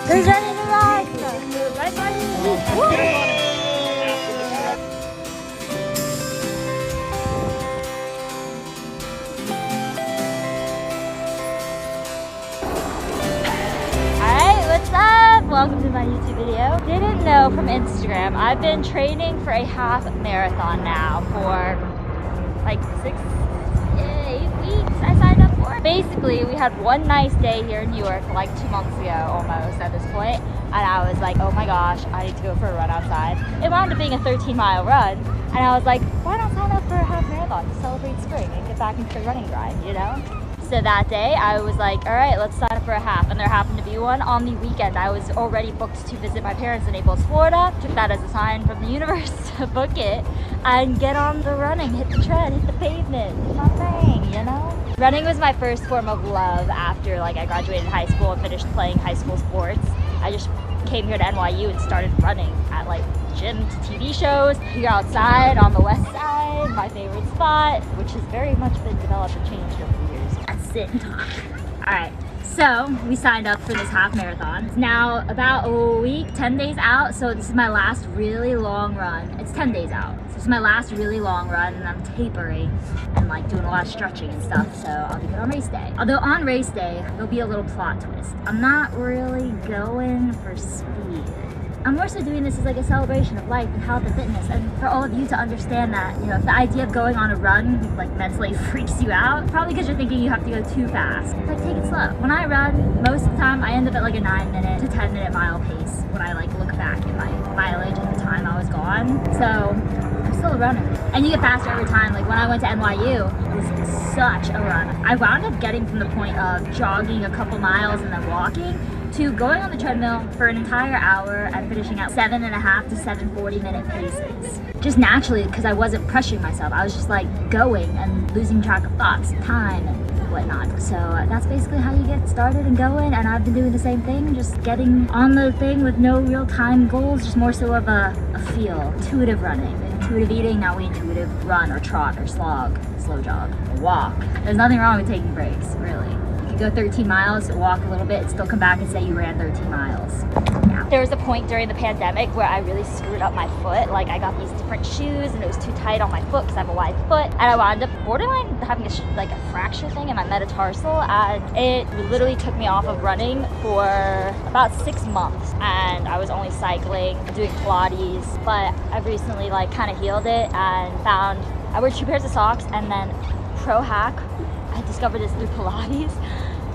Who's ready to run? Right, buddy? What's up? Welcome to my YouTube video. Didn't know from Instagram, I've been training for a half marathon now for like 8 weeks I signed up for. Basically, we had one nice day here in New York like 2 months ago almost at this point, and I was like, oh my gosh, I need to go for a run outside. It wound up being a 13-mile run, and I was like, why not sign up for a half marathon to celebrate spring and get back into the running grind, you know? So that day I was like, all right, let's sign up for a half, and there happened to be one on the weekend. I was already booked to visit my parents in Naples, Florida. Took that as a sign from the universe to book it and get on the running, hit the tread, hit the pavement, do my thing, you know? Running was my first form of love after like I graduated high school and finished playing high school sports. I just came here to NYU and started running at like gym to TV shows, here outside on the west side, my favorite spot, which has very much been developed and changed over the years. Let's sit and talk. All right, so we signed up for this half marathon. It's now about a week, 10 days out, so this is my last really long run. It's 10 days out. So this is my last really long run, and I'm tapering and like doing a lot of stretching and stuff, so I'll be good on race day. Although on race day, there'll be a little plot twist. I'm not really going for speed. I'm more so doing this as like a celebration of life and health and fitness, and for all of you to understand that, you know, if the idea of going on a run like mentally freaks you out, probably because you're thinking you have to go too fast, like take it slow. When I run, most of the time I end up at like a 9-minute to 10-minute mile pace when I like look back at my mileage at the time I was gone. So I'm still running, and you get faster every time. Like when I went to NYU, it was such a run. I wound up getting from the point of jogging a couple miles and then walking to going on the treadmill for an entire hour and finishing at 7.5 to 7:40 minute paces. Just naturally, because I wasn't pressuring myself. I was just like going and losing track of thoughts, time, and whatnot. So that's basically how you get started and going, and I've been doing the same thing, just getting on the thing with no real time goals, just more so of a feel. Intuitive running, intuitive eating, now we intuitive run or trot or slog, slow jog, or walk. There's nothing wrong with taking breaks, really. Go 13 miles, walk a little bit, still come back and say you ran 13 miles. Yeah. There was a point during the pandemic where I really screwed up my foot. Like I got these different shoes and it was too tight on my foot because I have a wide foot, and I wound up borderline having a fracture thing in my metatarsal, and it literally took me off of running for about 6 months, and I was only cycling, doing Pilates, but I've recently like kind of healed it and found I wear 2 pairs of socks, and then pro hack, I discovered this through Pilates.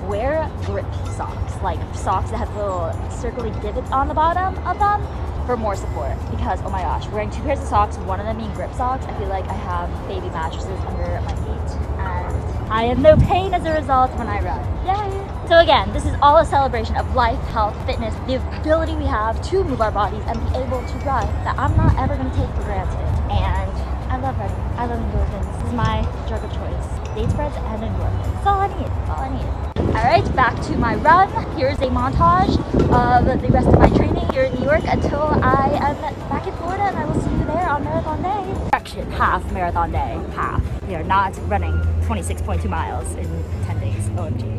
Wear grip socks, like socks that have little circly divots on the bottom of them for more support, because oh my gosh, wearing 2 pairs of socks, one of them being grip socks, I feel like I have baby mattresses under my feet and I have no pain as a result when I run. Yay! So again, this is all a celebration of life, health, fitness, the ability we have to move our bodies and be able to run that I'm not ever going to take for granted. And I love running. I love endorphins. This is my drug of choice. Date spreads and endorphins. That's all I need. That's all I need. Alright, back to my run. Here's a montage of the rest of my training here in New York until I am back in Florida, and I will see you there on marathon day. Correction, half marathon day. Half. We are not running 26.2 miles in 10 days. OMG.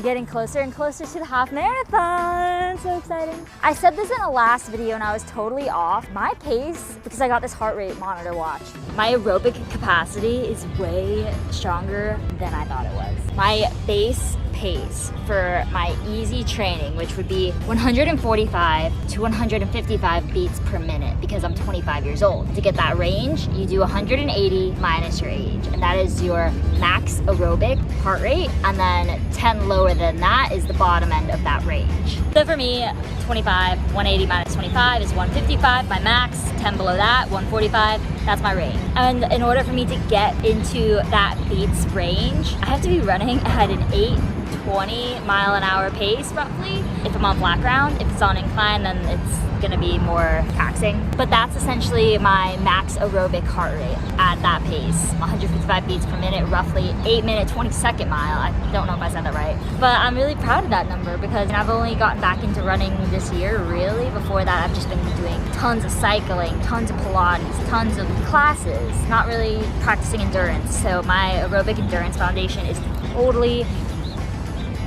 Getting closer and closer to the half marathon. So exciting. I said this in a last video and I was totally off. My pace, because I got this heart rate monitor watch, my aerobic capacity is way stronger than I thought it was. My base pace for my easy training, which would be 145 to 155 beats per minute, because I'm 25 years old. To get that range, you do 180 minus your age, and that is your max aerobic heart rate, and then 10 lower than that is the bottom end of that range. So for me, 25, 180 minus 25 is 155, my max. 10 below that, 145, that's my range. And in order for me to get into that beats range, I have to be running at an 8 20-mile-an-hour pace roughly. If I'm on flat ground, if it's on incline, then it's gonna be more taxing. But that's essentially my max aerobic heart rate at that pace. 155 beats per minute, roughly 8-minute, 20-second mile. I don't know if I said that right. But I'm really proud of that number because I've only gotten back into running this year, really. Before that, I've just been doing tons of cycling, tons of Pilates, tons of classes, not really practicing endurance. So my aerobic endurance foundation is totally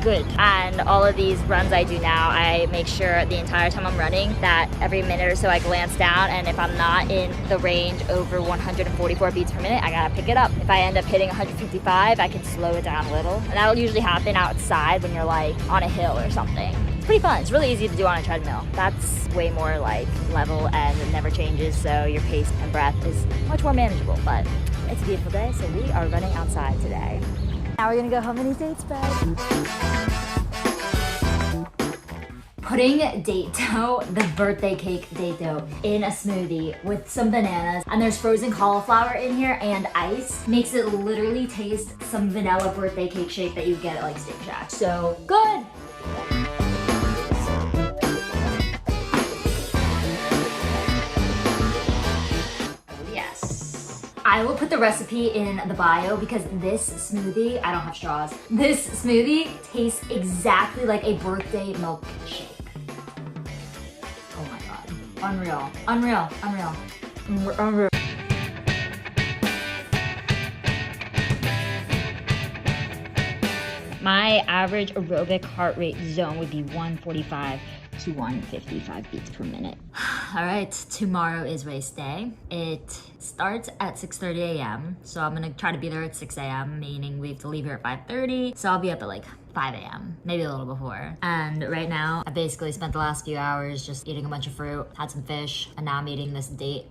good. And all of these runs I do now, I make sure the entire time I'm running that every minute or so I glance down, and if I'm not in the range over 144 beats per minute, I gotta pick it up. If I end up hitting 155, I can slow it down a little. And that'll usually happen outside when you're like on a hill or something. It's pretty fun. It's really easy to do on a treadmill. That's way more like level and it never changes, so your pace and breath is much more manageable. But it's a beautiful day, so we are running outside today. Now we're gonna go home and eat date spread. Putting date dough, the birthday cake date dough, in a smoothie with some bananas, and there's frozen cauliflower in here and ice, makes it literally taste some vanilla birthday cake shape that you get at like Steak Shack. So good. I will put the recipe in the bio because this smoothie, I don't have straws, this smoothie tastes exactly like a birthday milkshake. Oh my God. Unreal, unreal, unreal, unreal. My average aerobic heart rate zone would be 145 to 155 beats per minute. All right, tomorrow is race day. It starts at 6:30 a.m. So I'm gonna try to be there at 6 a.m., meaning we have to leave here at 5:30. So I'll be up at like 5 a.m., maybe a little before. And right now, I basically spent the last few hours just eating a bunch of fruit, had some fish, and now I'm eating this date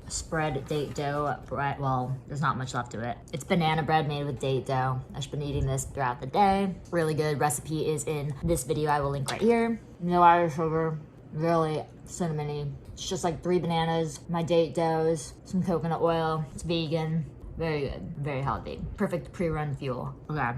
dough bread. Well, there's not much left to it. It's banana bread made with date dough. I've just been eating this throughout the day. Really good. Recipe is in this video I will link right here. No Irish sugar, really cinnamony. It's just like 3 bananas, my date doughs, some coconut oil. It's vegan, very good, very healthy. Perfect pre-run fuel. Okay.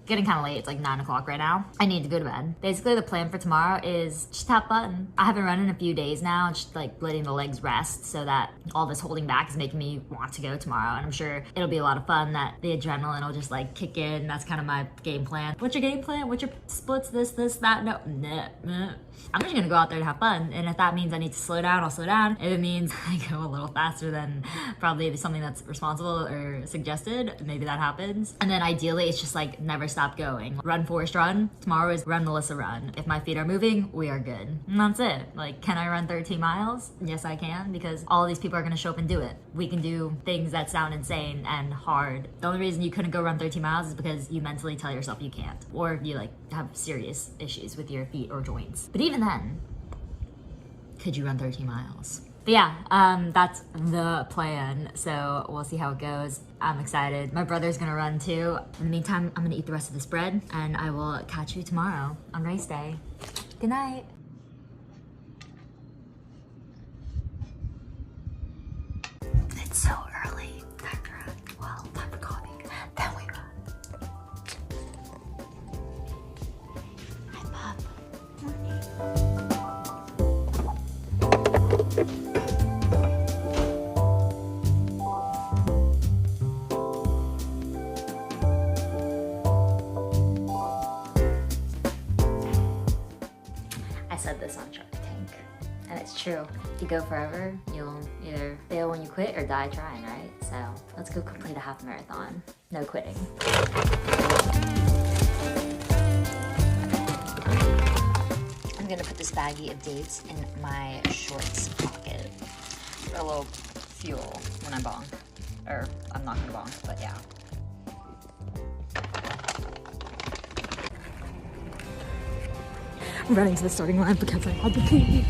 Getting kind of late, it's like 9 o'clock right now. I need to go to bed. Basically the plan for tomorrow is just have fun. I haven't run in a few days now, just like letting the legs rest so that all this holding back is making me want to go tomorrow. And I'm sure it'll be a lot of fun, that the adrenaline will just like kick in. That's kind of my game plan. What's your game plan? What's your splits? This, that? No, nah. I'm just gonna go out there to have fun. And if that means I need to slow down, I'll slow down. If it means I go a little faster than probably something that's responsible or suggested, maybe that happens. And then ideally it's just like never stop going. Run Forrest run. Tomorrow is run Melissa run. If my feet are moving, we are good. And that's it. Like, can I run 13 miles? Yes, I can, because all of these people are gonna show up and do it. We can do things that sound insane and hard. The only reason you couldn't go run 13 miles is because you mentally tell yourself you can't, or you like have serious issues with your feet or joints. But even then, could you run 13 miles? But yeah, that's the plan. So we'll see how it goes. I'm excited. My brother's gonna run too. In the meantime, I'm gonna eat the rest of this bread and I will catch you tomorrow on race day. Good night. It's so early. Time to run. Well, time for coffee. Then we run. Hi, Pop. I said this on Shark Tank, and it's true. If you go forever, you'll either fail when you quit or die trying, right? So let's go complete a half marathon. No quitting. I'm gonna put this baggie of dates in my shorts pocket for a little fuel when I bonk. Or I'm not gonna bonk, but yeah. I'm running to the starting line because I had to pee.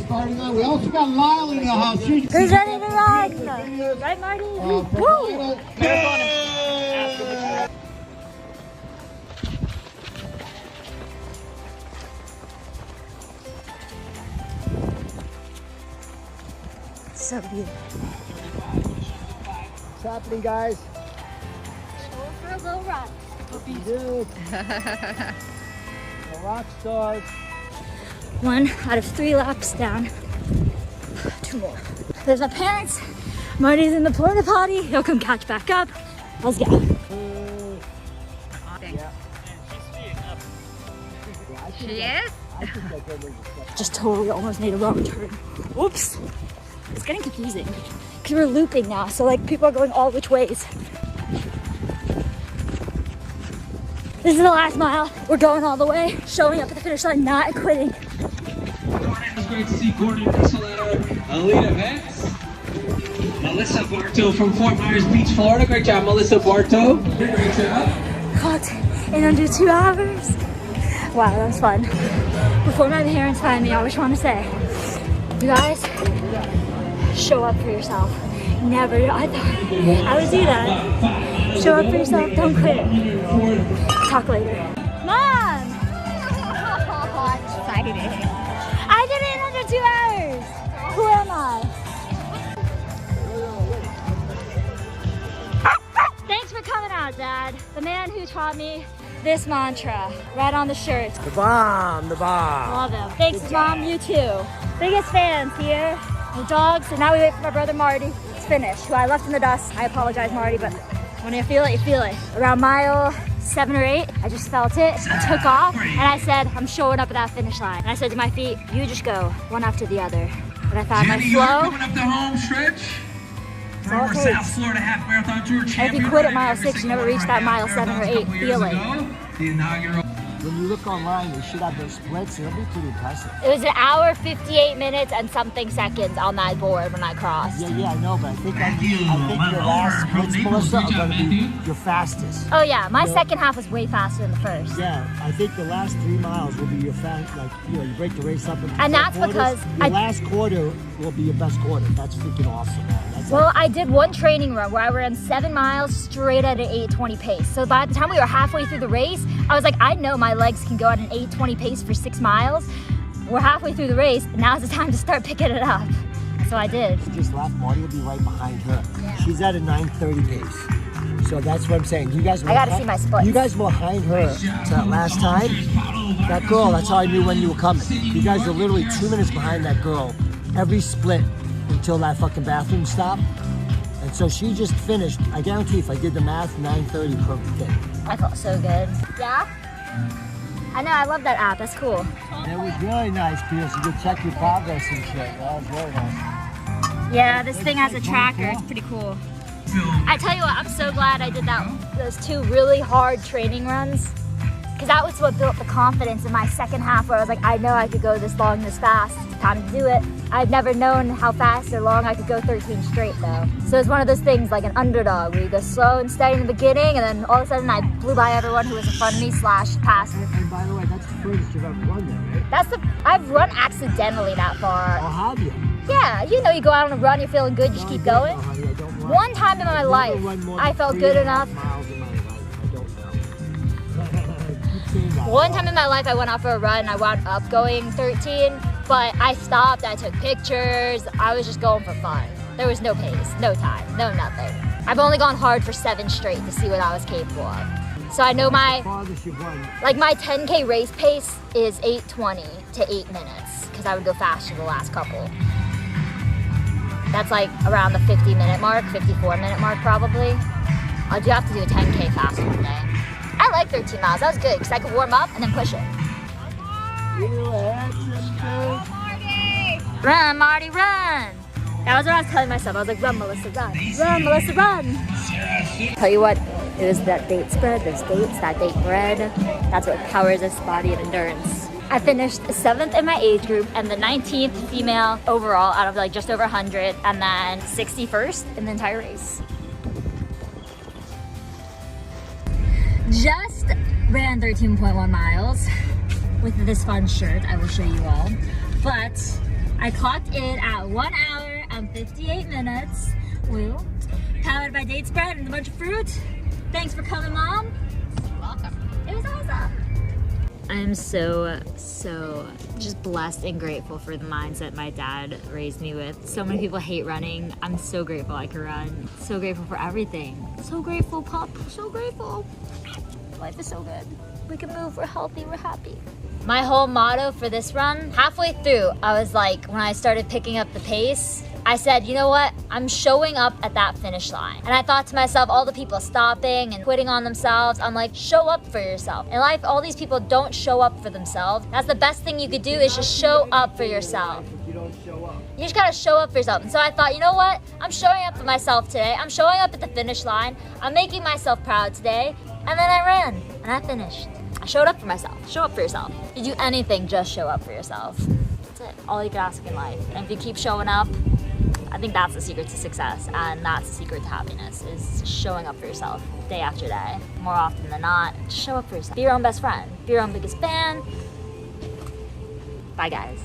Starting line. We also got Lyle in the house. Who's ready to ride? Right, Marty? Woo! So beautiful. What's happening, guys? Going for a little run. Hope you do. Rock stars. 1 out of 3 laps down. 2 more. There's my parents. Marty's in the porta potty. He'll come catch back up. Let's go. She is? Just totally almost made a wrong turn. Whoops. It's getting confusing because we're looping now. So like people are going all which ways. This is the last mile. We're going all the way, showing up at the finish line, not quitting. It's great to see Gordon Russell at our elite events. Melissa Bartow from Fort Myers Beach, Florida. Great job, Melissa Bartow. Great job. Clocked in under 2 hours. Wow, that was fun. Before my parents find me, I just want to say, you guys, show up for yourself. Never, I thought I would do that. Show up for yourself, don't quit. Talk later. Mom! I'm excited. I did it in under 2 hours. Who am I? Thanks for coming out, Dad. The man who taught me this mantra, right on the shirt. The bomb, the bomb. Love him. Thanks, Mom. You too. Biggest fans here. The dogs, and now we wait for my brother Marty to finish, who I left in the dust. I apologize, Marty, but when you feel it, you feel it. Around mile 7 or 8, I just felt it. I took off, and I said, I'm showing up at that finish line. And I said to my feet, you just go, one after the other. And I found my Jenny, you're flow. coming up the home stretch. Former South Florida Half Marathon Tour champion. If you quit at mile 6, you never reach that mile 7 or 8 feeling. The inaugural. When you look online, they should have those splits. It'll be pretty impressive. It was 1 hour, 58 minutes, and something seconds on that board when I crossed. Yeah, I know, but I think your last splits, Melissa, are going to be your fastest. Oh yeah, my second half was way faster than the first. Yeah, I think the last 3 miles will be your fast. Like, you know, you break the race up into And that's quarters. because your last quarter will be your best quarter. That's freaking awesome, man. Well, I did one training run where I ran 7 miles straight at an 8:20 pace. So by the time we were halfway through the race, I was like, I know my legs can go at an 8:20 pace for 6 miles. We're halfway through the race, and now's the time to start picking it up. So I did. She just left. Marty will be right behind her. Yeah. She's at a 9:30 pace. So that's what I'm saying. You guys. I gotta see my splits. You guys were behind her to that last time. That girl. That's how I knew when you were coming. You guys were literally 2 minutes behind that girl every split until that fucking bathroom stopped. And so she just finished. I guarantee if I did the math, 9:30 perfect day. I felt so good. Yeah. I know. I love that app. That's cool. It was really nice because you could check your progress and shit. That was really nice. Yeah, this thing has a tracker. It's pretty cool. I tell you what, I'm so glad I did those 2 really hard training runs, because that was what built the confidence in my second half, where I was like, I know I could go this long, this fast. Time to do it. I'd never known how fast or long I could go 13 straight though. So it's one of those things like an underdog where you go slow and steady in the beginning, and then all of a sudden I blew by everyone who was in front of me / passed. And by the way, that's the furthest you've ever run there, right? I've run accidentally that far. Or have you? Yeah, you know, you go out on a run, you're feeling good, you just keep going. One time in my life, I felt good enough. One time in my life, I went out for a run, I wound up going 13, but I stopped, I took pictures, I was just going for fun. There was no pace, no time, no nothing. I've only gone hard for 7 straight to see what I was capable of. So I know my 10K race pace is 8:20 to 8 minutes, because I would go faster the last couple. That's like around the 50-minute mark, 54-minute mark probably. I do have to do a 10K faster today. I like 13 miles, that was good, because I could warm up and then push it. Run, Marty, run! That was what I was telling myself. I was like, run, Melissa, run. Run, Melissa, run! Tell you what, it was that date spread, those dates, that date bread. That's what powers this body and endurance. I finished 7th in my age group and the 19th female overall out of like just over 100, and then 61st in the entire race. Just ran 13.1 miles with this fun shirt I will show you all, but I clocked in at 1 hour and 58 minutes. Woo. Powered by date spread and a bunch of fruit. Thanks for coming, Mom. You're welcome. It was awesome. I'm so just blessed and grateful for the mindset my dad raised me with. So many people hate running. I'm so grateful I can run. So grateful for everything. So grateful, Pop. So grateful. Life is so good. We can move, we're healthy, we're happy. My whole motto for this run, halfway through, I was like, when I started picking up the pace, I said, you know what? I'm showing up at that finish line. And I thought to myself, all the people stopping and quitting on themselves, I'm like, show up for yourself. In life, all these people don't show up for themselves. That's the best thing you could do, is just show up for yourself. You don't show up. You just gotta show up for yourself. And so I thought, you know what? I'm showing up for myself today. I'm showing up at the finish line. I'm making myself proud today. And then I ran and I finished. I showed up for myself. Show up for yourself. If you do anything, just show up for yourself. That's it. All you can ask in life. And if you keep showing up, I think that's the secret to success, and that's the secret to happiness, is just showing up for yourself day after day. More often than not, just show up for yourself. Be your own best friend. Be your own biggest fan. Bye, guys.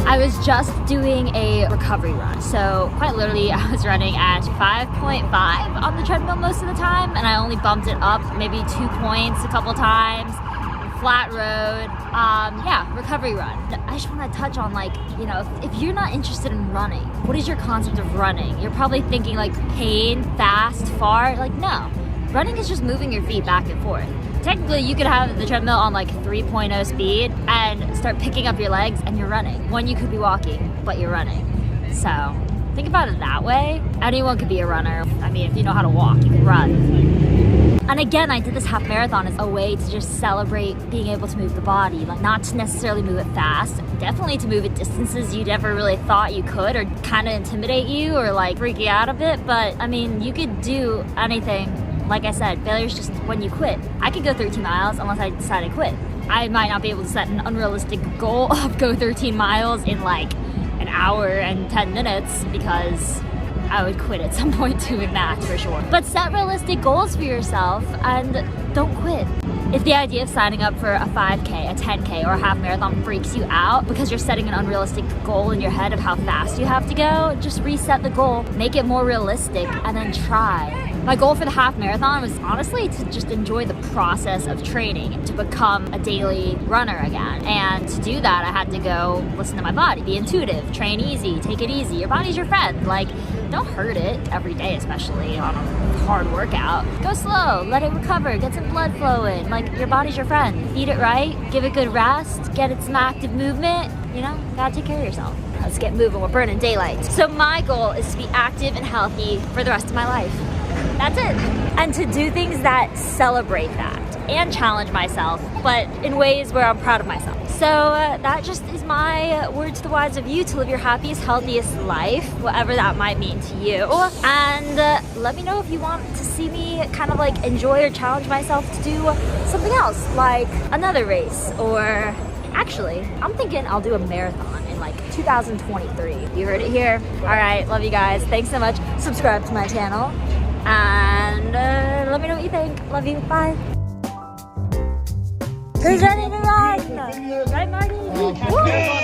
I was just doing a recovery run. So quite literally, I was running at 5.5 on the treadmill most of the time, and I only bumped it up maybe 2 points a couple times. Flat road, yeah, recovery run. I just want to touch on, like, you know, if you're not interested in running, what is your concept of running? You're probably thinking like pain, fast, far. Like, no, running is just moving your feet back and forth. Technically, you could have the treadmill on like 3.0 speed and start picking up your legs and you're running. When you could be walking, but you're running. So think about it that way. Anyone could be a runner. I mean, if you know how to walk, you can run. And again, I did this half marathon as a way to just celebrate being able to move the body. Like, not to necessarily move it fast, definitely to move at distances you never really thought you could, or kind of intimidate you or like freak you out a bit. But I mean, you could do anything. Like I said, failure is just when you quit. I could go 13 miles unless I decide to quit. I might not be able to set an unrealistic goal of go 13 miles in like an hour and 10 minutes, because I would quit at some point doing that for sure. But set realistic goals for yourself and don't quit. If the idea of signing up for a 5K, a 10K, or a half marathon freaks you out because you're setting an unrealistic goal in your head of how fast you have to go, just reset the goal, make it more realistic, and then try. My goal for the half marathon was honestly to just enjoy the process of training, to become a daily runner again. And to do that, I had to go listen to my body, be intuitive, train easy, take it easy. Your body's your friend. Like, don't hurt it every day, especially on a hard workout. Go slow, let it recover, get some blood flowing. Like, your body's your friend. Feed it right, give it good rest, get it some active movement. You know, gotta take care of yourself. Let's get moving, we're burning daylight. So my goal is to be active and healthy for the rest of my life. That's it. And to do things that celebrate that and challenge myself, but in ways where I'm proud of myself. So that just is my word to the wise of you, to live your happiest, healthiest life, whatever that might mean to you. And let me know if you want to see me kind of like enjoy or challenge myself to do something else, like another race, or actually, I'm thinking I'll do a marathon in like 2023. You heard it here. All right, love you guys. Thanks so much. Subscribe to my channel. And let me know what you think. Love you. Bye. Who's ready to run? Right, Marty?